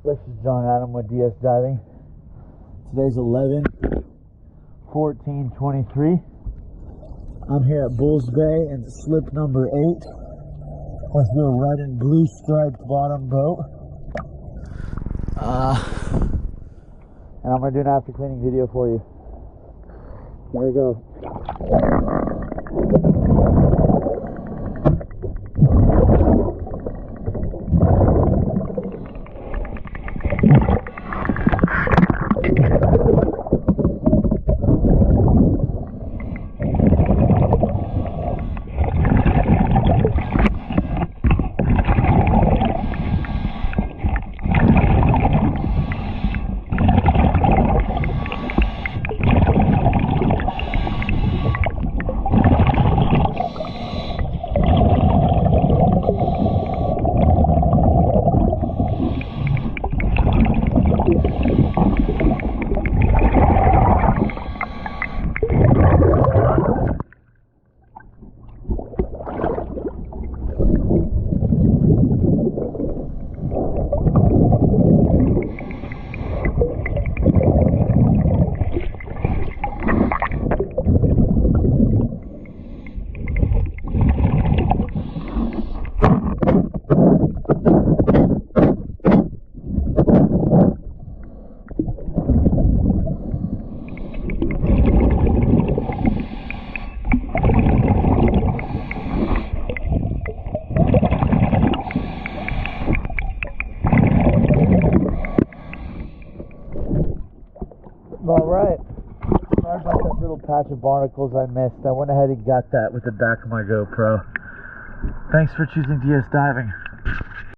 This is John Adam with DS Diving. Today's 11/14/23. I'm here at Bulls Bay and slip number 8 with the red and blue striped bottom boat. And I'm going to do an after cleaning video for you. Here we go. Alright, sorry about that little patch of barnacles I missed. I went ahead and got that with the back of my GoPro. Thanks for choosing DS Diving.